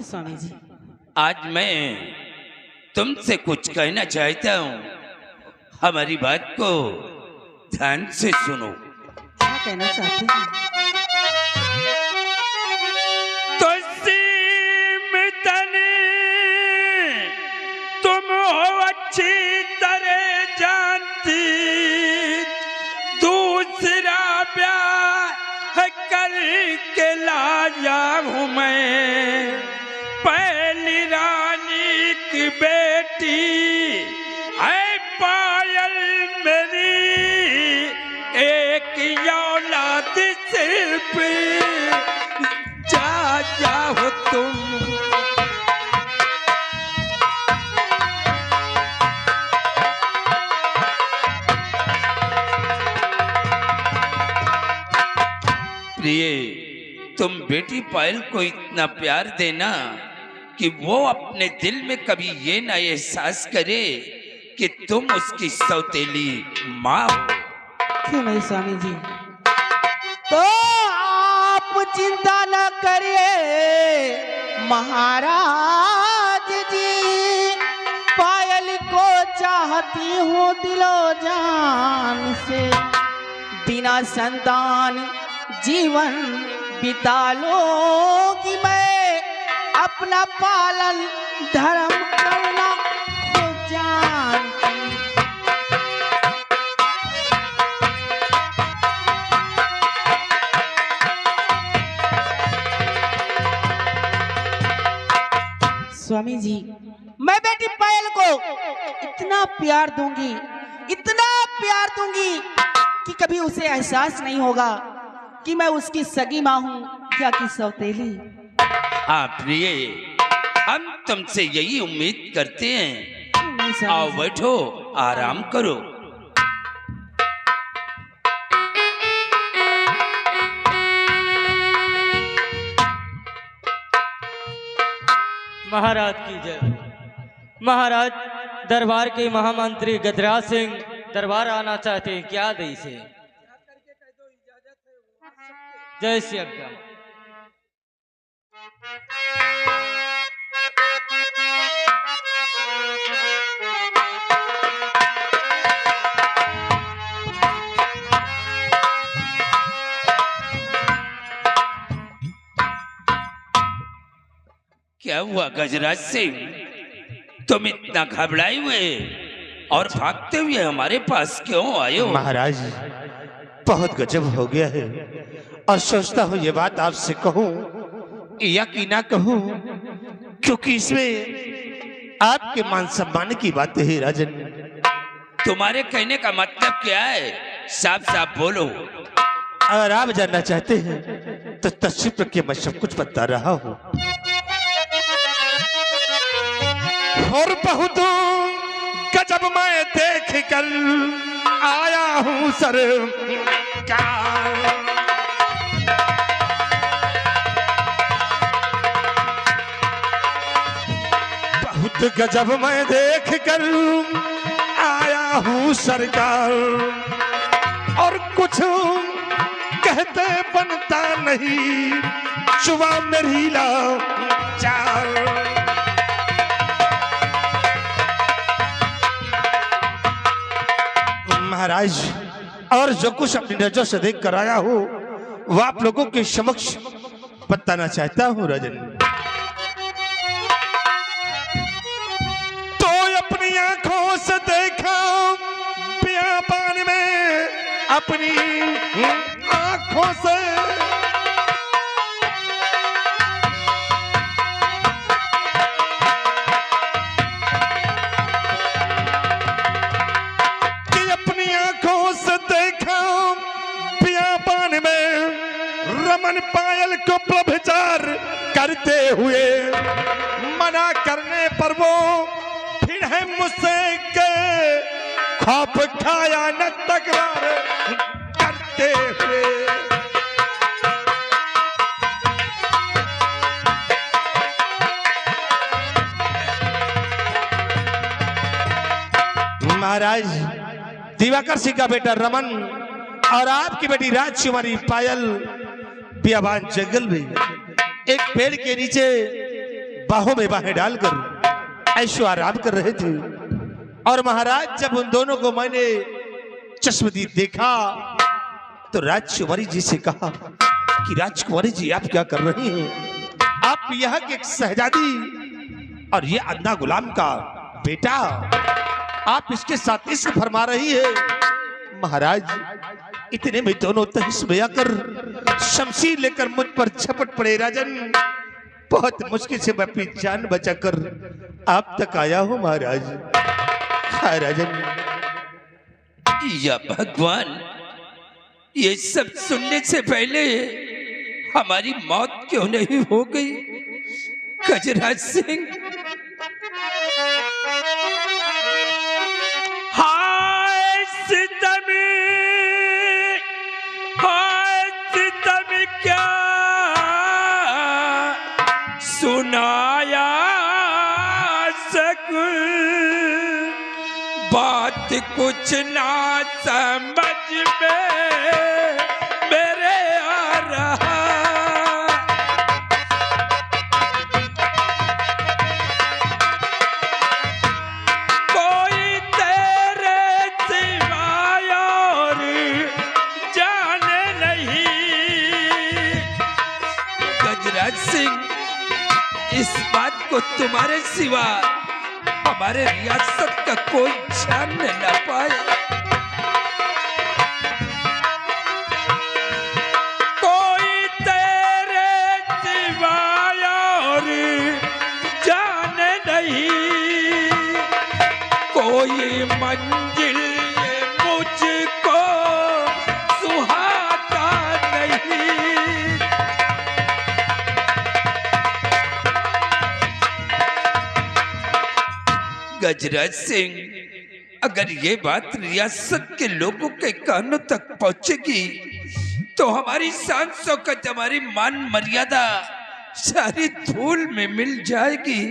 स्वामी जी। आज मैं तुमसे कुछ कहना चाहता हूँ, हमारी बात को ध्यान से सुनो। क्या कहना चाहते हैं? तो सीमितन तुम हो अच्छी तरह जानती, दूसरा ब्याह करके लाया हूँ मैं, पहली रानी की बेटी है पायल मेरी, एक औलाद सिर्फ जा जाओ तुम। प्रिय, तुम बेटी पायल को इतना प्यार देना कि वो अपने दिल में कभी ये ना एहसास करे कि तुम उसकी सौतेली माँ हो। क्यों नहीं स्वामी जी? तो आप चिंता न करिए महाराज जी, पायल को चाहती हूँ दिलो जान से, बिना संतान जीवन बिता लोगी मैं, अपना पालन धर्म करना खुद जानती। स्वामी जी, मैं बेटी पायल को इतना प्यार दूंगी, इतना प्यार दूंगी कि कभी उसे एहसास नहीं होगा कि मैं उसकी सगी माँ हूँ या कि सौतेली। हाँ प्रिय, हम तुमसे यही उम्मीद करते हैं। आओ बैठो, आराम करो। महाराज की जय। महाराज, दरबार के महामंत्री गजराज सिंह दरबार आना चाहते हैं, क्या दे से? जय श्री अज्ञा। क्या हुआ गजराज सिंह, तुम इतना घबराए हुए और भागते हुए हमारे पास क्यों आए हो? महाराज, बहुत गजब हो गया है और सोचता हूँ ये बात आपसे कहूँ या कि ना कहूँ, क्योंकि इसमें आपके मान सम्मान की बात है। राजन, तुम्हारे कहने का मतलब क्या है? साफ साफ बोलो। अगर आप जानना चाहते हैं तो तशरीफ रखिए, मैं सब कुछ बता रहा हूँ। और बहुत गजब मैं देख कर आया हूँ सरकार, बहुत गजब मैं देख कर आया हूँ सरकार, और कुछ कहते बनता नहीं, जुबान मेरी लाचार। महाराज, और जो कुछ अपनी नजर से देख कर आया हूँ वो आप लोगों के समक्ष बताना चाहता हूँ। राजन, तो अपनी आंखों से देखा बियाबान में, अपनी आंखों से रमन पायल को व्यभिचार करते हुए, मना करने पर वो फिर है मुझसे के खौफ खाया न तकरार करते हुए। महाराज, दिवाकर सिंह का बेटा रमन और आपकी बेटी राजकुमारी पायल बियाबान जंगल में एक पेड़ के नीचे बाहों में बाहें डालकर ऐशो आराम कर रहे थे। और महाराज जब उन दोनों को मैंने चश्मदीद देखा तो राजकुमारी जी से कहा कि राजकुमारी जी आप क्या कर रही हैं? आप यहाँ की एक शहजादी और ये अदना गुलाम का बेटा, आप इसके साथ इश्क फरमा रही है। महाराज इतने में दोनों तहस में आकर शमशीर लेकर मुझ पर झपट पड़े। राजन बहुत मुश्किल से मैं अपनी जान बचाकर आप तक आया हूं महाराज। हाँ राजन। या भगवान, ये सब सुनने से पहले हमारी मौत क्यों नहीं हो गई? गजराज सिंह, हाय सितम, हाय सितम क्या सुनाया सकूं, बात कुछ ना समझ में मेरे आ रहा। कोई तेरे सिवाय और जाने नहीं। गजराज सिंह, इस बात को तुम्हारे सिवा हमारे रियासत का कोई जान न पाए। कोई तेरे सिवाय और जाने नहीं, कोई मंजिल मुझको सुहाता नहीं। गजराज सिंह, अगर ये बात रियासत के लोगों के कानों तक पहुंचेगी तो हमारी शान शौकत, हमारी मान मर्यादा सारी धूल में मिल जाएगी।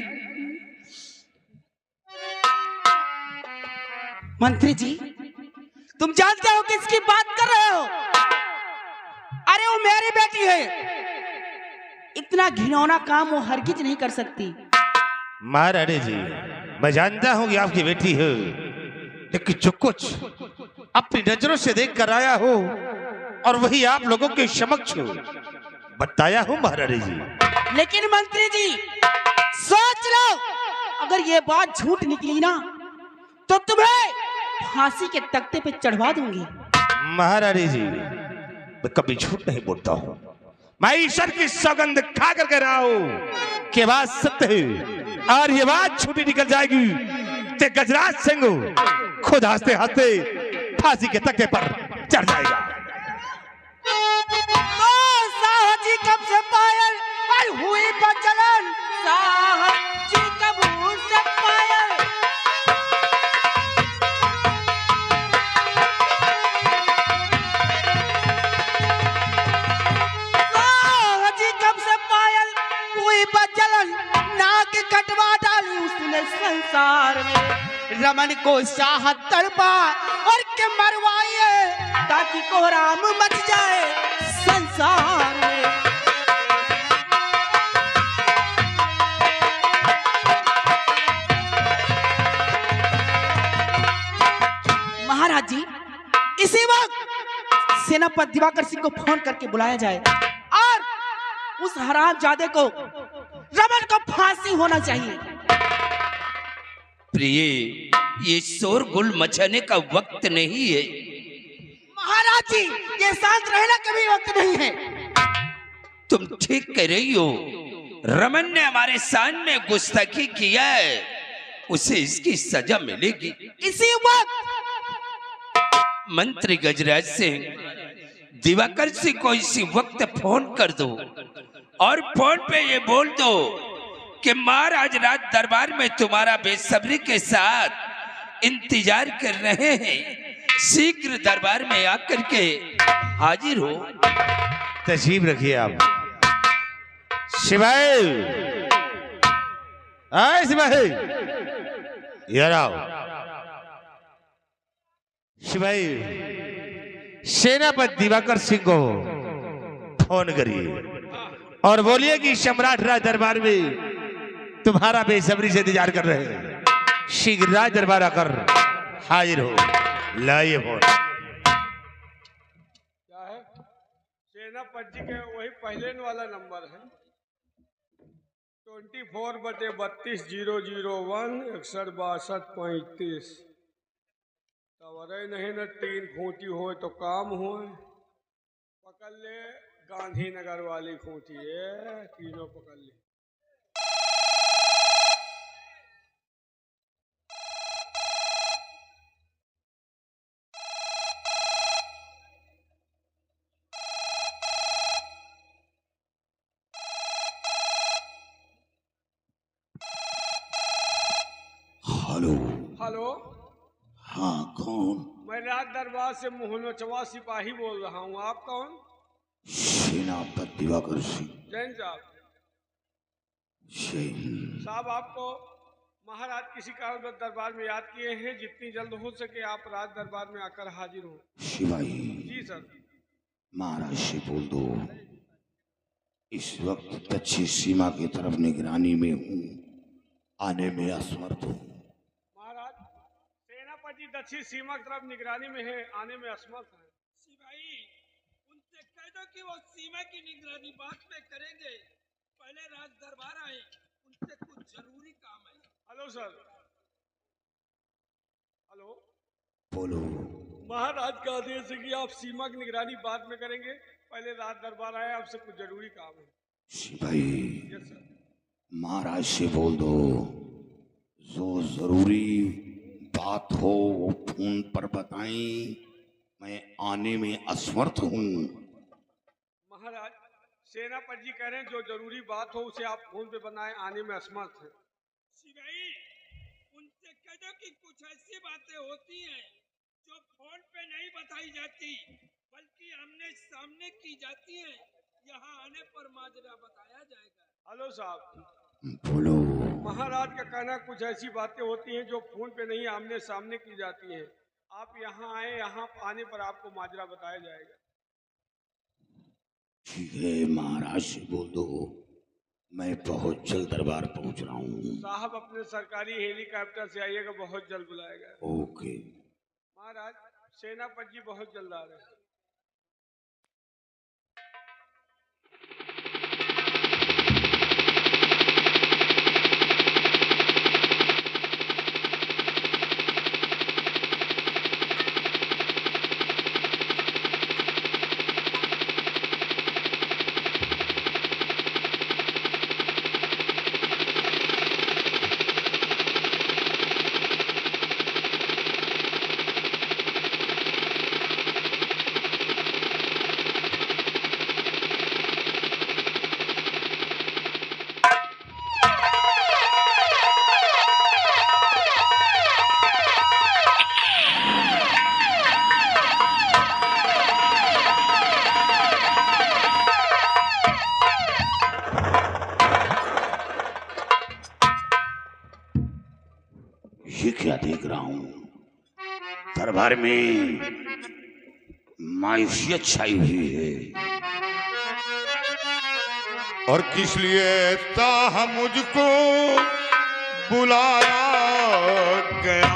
मंत्री जी, तुम जानते हो किसकी बात कर रहे हो? अरे वो मेरी बेटी है। इतना घिनौना काम वो हरगिज नहीं कर सकती। महारानी जी, मैं जानता हूं कि आपकी बेटी है, लेकिन जो कुछ अपनी नजरों से देख कर आया हो और वही आप लोगों के समक्ष बताया हूं महारानी जी। लेकिन मंत्री जी, सोच लो, अगर ये बात झूठ निकली ना तो तुम्हें फांसी के तख्ते पे चढ़वा दूंगी। महारानी जी, मैं कभी झूठ नहीं बोलता हूं। मैं ईश्वर की सौगंध खा कर कह रहा हूं कि बात सत्य है और ये बात छूटी निकल जाएगी तो गजराज सिंह खुद हंसते हंसते फांसी के तख्ते पर चढ़ जाएगा। तो साहब जी कब से पायल आई हुई बचलन, साहब जी कब से पायल। साहब जी कब से पायल हुई बचलन, नाक कटवा डाली उसने संसार में। रमन को चाहत तड़पा और के मरवाइए ताकि कोहराम मच जाए संसार में। महाराज जी, इसी वक्त सेनापति दिवाकर सिंह को फोन करके बुलाया जाए और उस हरामजादे को, रमन को फांसी होना चाहिए। प्रिय, ये शोरगुल मचाने का वक्त नहीं है। महाराज जी, ये शांत रहना कभी वक्त नहीं है। तुम ठीक कह रही हो। रमन ने हमारे शान में गुस्ताखी किया है, उसे इसकी सजा मिलेगी। इसी वक्त मंत्री गजराज सिंह, दिवाकर सिंह को इसी वक्त फोन कर दो और फोन पे ये बोल दो कि महाराज राज दरबार में तुम्हारा बेसब्री के साथ इंतजार कर रहे हैं। शीघ्र दरबार में आकर के हाजिर हो। तशरीफ रखिए आप। शिवाय, आए शिवाय, यार आओ। शिवाय, सेनापति दिवाकर सिंह को फोन करिए और बोलिए कि सम्राट राज दरबार में तुम्हारा बेसब्री से इंतजार कर रहे हैं। शीघ्र राज दरबार आकर हाजिर हो। लाइए फोन। क्या है? सेनापति के वही पहले वाला नंबर है 24/32/001 सवरे नहीं न 3 खूंटी हो तो काम हो। पकड़ ले गांधीनगर वाली खूंटी है, तीनों पकड़ ले। हेलो। हेलो, हाँ कौन? मैं राज दरबार से मोहनचवा सिपाही बोल रहा हूँ। आप कौन? सेनापति दिवाकर सिंह। जैन साहब। जय हिंद। साहब, आपको महाराज किसी कारण दरबार में याद किए हैं। जितनी जल्द हो सके आप राज दरबार में आकर हाजिर हो। शिवाई, जी सर। महाराज से बोल दो इस वक्त दक्षिण सीमा की तरफ निगरानी में हूँ, आने में असमर्थ हूँ। महाराज, सेनापति दक्षिण सीमा की तरफ निगरानी में है, आने में असमर्थ है। सिपाही, उनसे कह दो कि वो सीमा की निगरानी बाद में करेंगे, पहले राज दरबार आए, उनसे कुछ जरूरी काम है। Hello sir. हेलो। बोलो। महाराज का आदेश है कि आप सीमा की निगरानी बाद में करेंगे, पहले राज दरबार आए, आपसे कुछ जरूरी काम है। Shivai, yes sir. महाराज से बोल दो जो जरूरी बात हो वो फोन पर बताएं, मैं आने में असमर्थ हूँ। महाराज, सेनापति जी कह रहे हैं जो जरूरी बात हो उसे आप फोन पे बनाएं, आने में असमर्थ है। सिपाही, उनसे कह दो कि कुछ ऐसी बातें होती हैं जो फोन पे नहीं बताई जाती, बल्कि आमने सामने की जाती हैं। यहाँ आने पर माजरा बताया जाएगा। हेलो साहब। बोलो। महाराज का कहना कुछ ऐसी बातें होती हैं जो फोन पे नहीं आमने सामने की जाती हैं। आप यहाँ आए, यहाँ आने पर आपको माजरा बताया जाएगा। ठीक है, महाराज से बोल दो मैं बहुत जल्द दरबार पहुंच रहा हूँ। साहब, अपने सरकारी हेलीकॉप्टर से आइएगा, बहुत जल्द बुलाएगा। ओके। महाराज, सेनापति जी बहुत जल्द आ रहे हैं। ये क्या देख रहा हूं? दरबार में मायूसियत छाई हुई है। और किस लिए ताह मुझको बुलाया गया?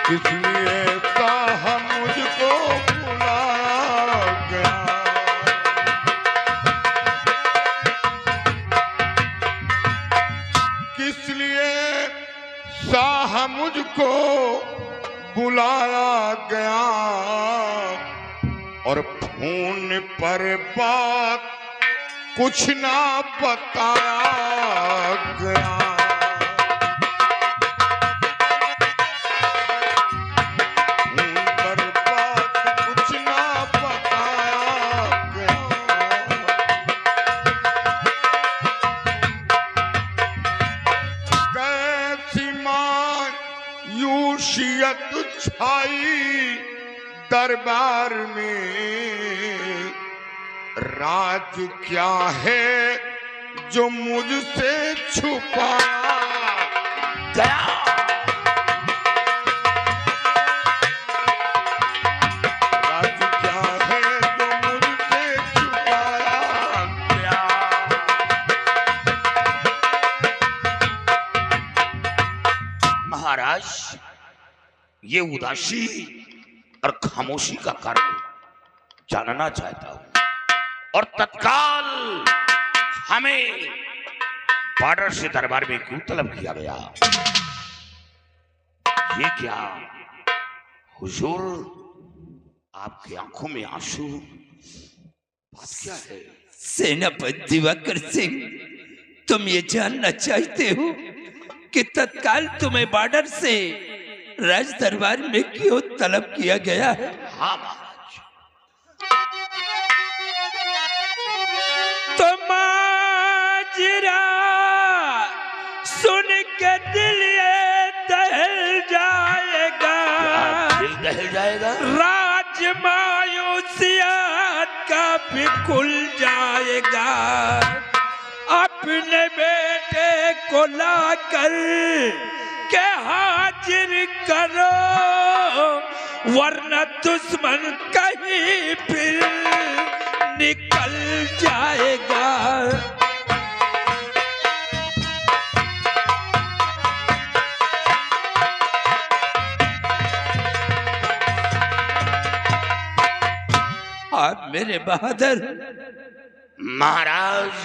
किस लिए ताह मुझको बुलाया गया? किस लिए साह मुझको बुलाया गया? और फोन पर बात कुछ ना बताया गया। फोन पर बात कुछ ना बताया गया। कैसी मायूसियत छाई दरबार में? राज क्या है जो मुझसे छुपाया गया? राज क्या है जो मुझसे छुपाया महाराज, ये उदासी और खामोशी का कारण जानना चाहता हूं और तत्काल हमें बॉर्डर से दरबार में क्यों तलब किया गया? ये क्या हुजूर, आपकी आंखों में आंसू, बात क्या है? सेनापति दिवाकर सिंह, तुम ये जानना चाहते हो कि तत्काल तुम्हें बॉर्डर से राज दरबार में क्यों तलब किया गया है? हाँ महाराज। तो माजरा सुन के दिल ये दहल जाएगा, दिल दहल जाएगा। राज मायूसियत का भी खुल जाएगा। अपने बेटे को लाकर के हाजिर करो, वरना दुश्मन कहीं फिर निकल जाएगा। आप मेरे बहादुर। महाराज,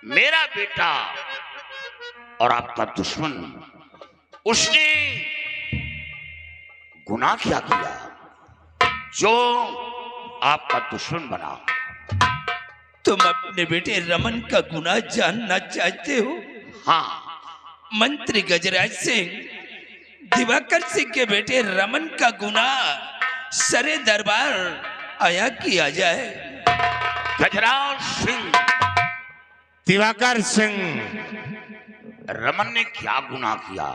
मेरा बेटा और आपका दुश्मन, उसने गुनाह क्या किया जो आपका दुश्मन बना? तुम अपने बेटे रमन का गुनाह जानना चाहते हो? हाँ। मंत्री गजराज सिंह, दिवाकर सिंह के बेटे रमन का गुनाह सरे दरबार आया किया जाए। गजराज सिंह, दिवाकर सिंह, रमन ने क्या गुनाह किया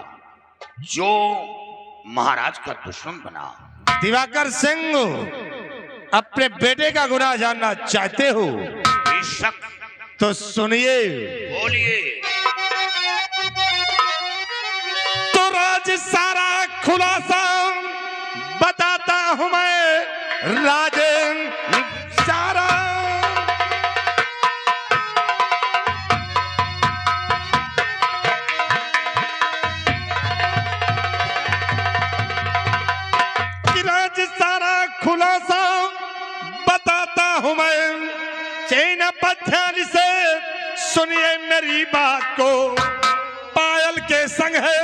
जो महाराज का दुश्मन बना? दिवाकर सिंह, अपने बेटे का गुनाह जानना चाहते हो? बेशक। तो सुनिए। बोलिए। तो राज सारा खुलासा बताता हूं मैं, राजन सारा। कि राज सारा खुलासा बताता हूं मैं, चैन पत्थर से सुनिए मेरी बात को। पायल के संग है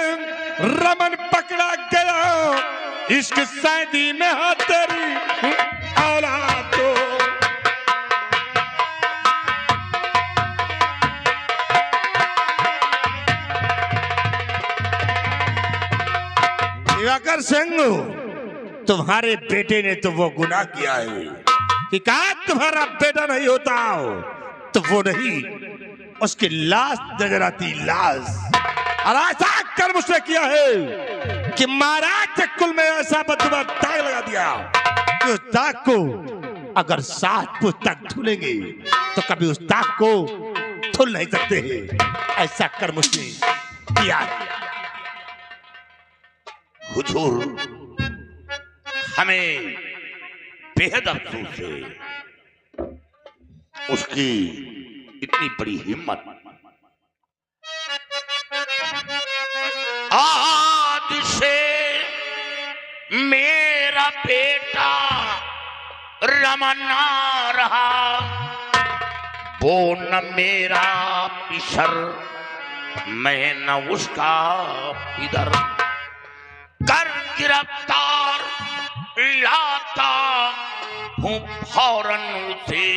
रमन पकड़ा गया, इश्क सैदी में है तेरी औलाद को। दिवाकर सिंह, तुम्हारे बेटे ने तो वो गुनाह किया है कि कहा तुम्हारा बेटा नहीं होता तो वो नहीं, उसकी लाश नजर आती, लाश। और ऐसा कर्म उसने किया है कि महाराज के कुल में ऐसा बदबा दाग लगा दिया कि उस दाग को अगर 7 पुष्ट तक धुलेंगे तो कभी उस दाग को धुल नहीं सकते हैं। ऐसा कर्म उसने किया है। हुजूर, हमें बेहद अफसोस है उसकी इतनी बड़ी हिम्मत। आज से मेरा बेटा रमन ना रहा, वो न मेरा पिसर, मैं न उसका इधर। कर गिरफ्तार लाता हूँ फौरन उसे,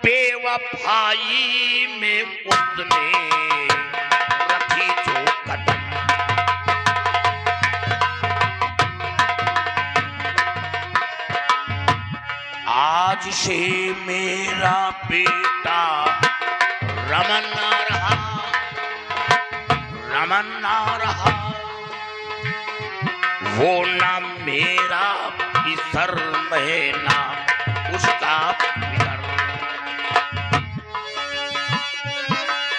बेवफाई में उसने रखी जो कदम। आज से मेरा बेटा रमन ना रहा, रमन ना रहा, वो ना मेरा पिसर, मैं ना उसका पिसर।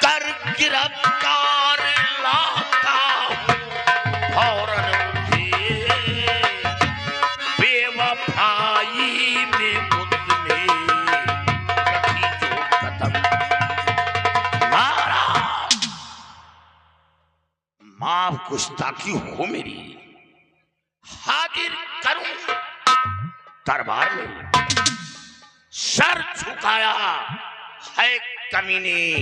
कर गिरफ्तार लाता फौरन उसे, बेवफाई में मुझने रखी जो कदम। गुस्ताखी हो मेरी, हाजिर करूं दरबार में। सर झुकाया है कमीने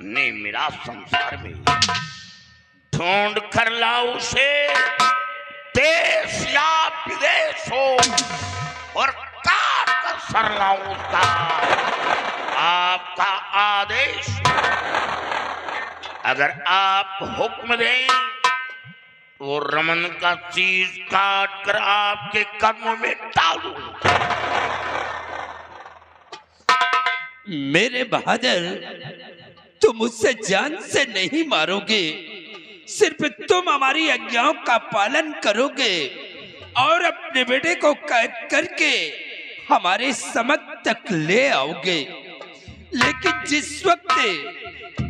ने मेरा संसार में, ढूंढ कर लाऊं उसे देश या विदेश हो, और काट कर सर लाऊं उसका आपका आदेश। अगर आप हुक्म दें तो रमन का चीज काट कर आपके कदमों में डालूं। मेरे बहादुर, तुम मुझसे जान से नहीं मारोगे, सिर्फ तुम हमारी आज्ञाओं का पालन करोगे और अपने बेटे को कैद करके हमारे समक्ष तक ले आओगे। लेकिन जिस वक्त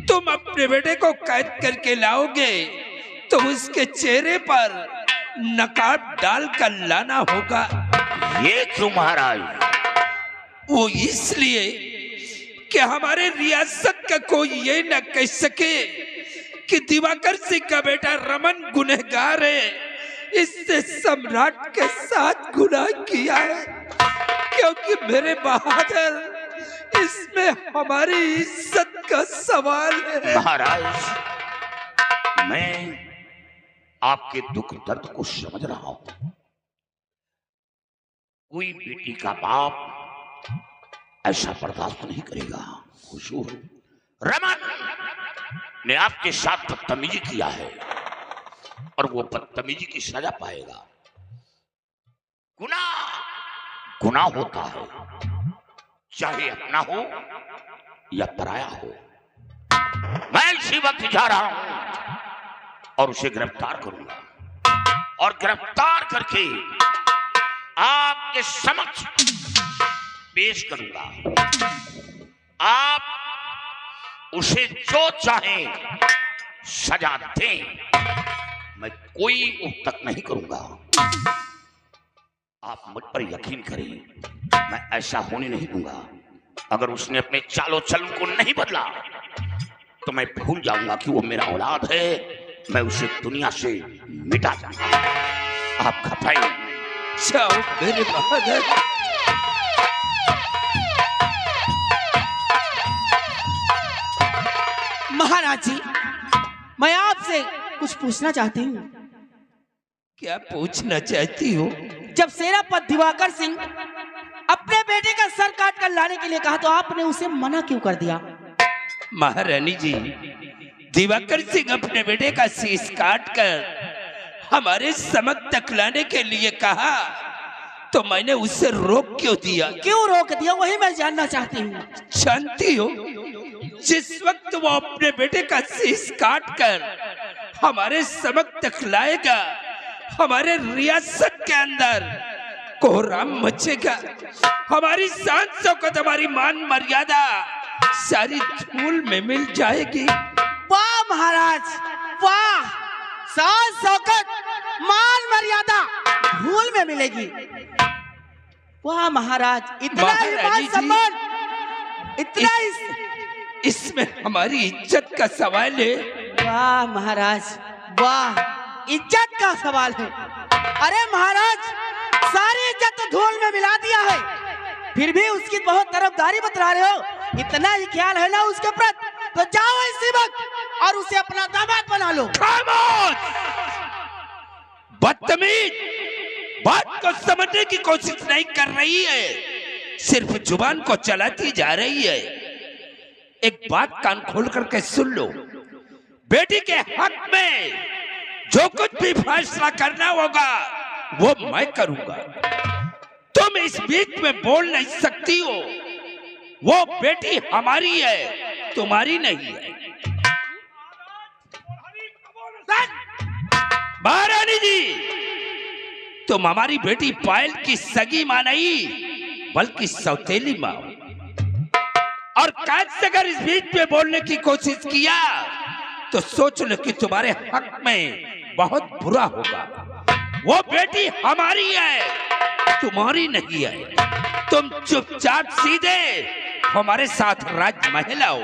तुम अपने बेटे को कैद करके लाओगे तो उसके चेहरे पर नकाब डालकर लाना होगा। ये क्यों महाराज? वो इसलिए कि हमारे रियासत का कोई ये न कह सके कि दिवाकर सिंह का बेटा रमन गुनहगार है, इससे सम्राट के साथ गुनाह किया है। क्योंकि मेरे बहादुर, इसमें हमारी इज्जत का सवाल है। महाराज, मैं आपके दुख दर्द को समझ रहा हूं। कोई बेटी का बाप ऐसा बर्दाश्त नहीं करेगा। हुजूर, रमन ने आपके साथ बदतमीजी किया है और वो बदतमीजी की सजा पाएगा। गुनाह होता है, चाहे अपना हो या पराया हो। मैं इसी वक्त जा रहा हूं और उसे गिरफ्तार करूंगा और गिरफ्तार करके आपके समक्ष पेश करूंगा। आप उसे जो चाहें सजा दें, मैं कोई उप तक नहीं करूंगा। आप मुझ पर यकीन करें, मैं ऐसा होने नहीं दूंगा। अगर उसने अपने चालो चलन को नहीं बदला तो मैं भूल जाऊंगा कि वो मेरा औलाद है। मैं उसे दुनिया से मिटा दूंगा। आप घबराइए। जाओ मेरे बहादुर। महाराज जी, मैं आपसे कुछ पूछना चाहती हूँ। क्या पूछना चाहती हो? जब सेनापति दिवाकर सिंह अपने बेटे का सर काट कर लाने के लिए कहा तो आपने उसे मना क्यों कर दिया? महारानी जी, दिवाकर सिंह अपने बेटे का शीश काट कर हमारे समक्ष तक लाने के लिए कहा तो मैंने उसे रोक क्यों दिया? क्यों रोक दिया, वही मैं जानना चाहती हूँ। जानती हो, जिस वक्त वो अपने बेटे का शीश काट कर हमारे समक्ष तक लाएगा, हमारे रियासत के अंदर कोहराम मचेगा। हमारी शान शौकत, हमारी मान मर्यादा सारी धूल में मिल जाएगी। वाह महाराज, वाह! शान शौकत, मान मर्यादा धूल में मिलेगी। वाह महाराज, इतना ही मान सम्मान, इतना इसमें हमारी इज्जत का सवाल है। वाह महाराज, वाह! इज्जत का सवाल है। अरे महाराज, सारी इज्जत तो धूल में मिला दिया है, फिर भी उसकी बहुत तरफदारी बता रहे हो। इतना ही ख्याल है ना उसके प्रति, तो जाओ इसी वक्त और उसे अपना दामाद बना लो। खामोश! बदतमीज! बात को समझने की कोशिश नहीं कर रही है, सिर्फ जुबान को चलाती जा रही है। एक बात कान खोल करके सुन लो, बेटी के हक में जो कुछ भी फैसला करना होगा वो मैं करूंगा। तुम इस बीच में बोल नहीं सकती हो। वो बेटी हमारी है, तुम्हारी नहीं है। महारानी जी, तुम हमारी बेटी पायल की सगी मां नहीं बल्कि सौतेली मां हो। और कैद से अगर इस बीच में बोलने की कोशिश किया तो सोच लो कि तुम्हारे हक में बहुत बुरा होगा। वो बेटी हमारी है, तुम्हारी नहीं है। तुम चुपचाप सीधे हमारे साथ राजमहल आओ।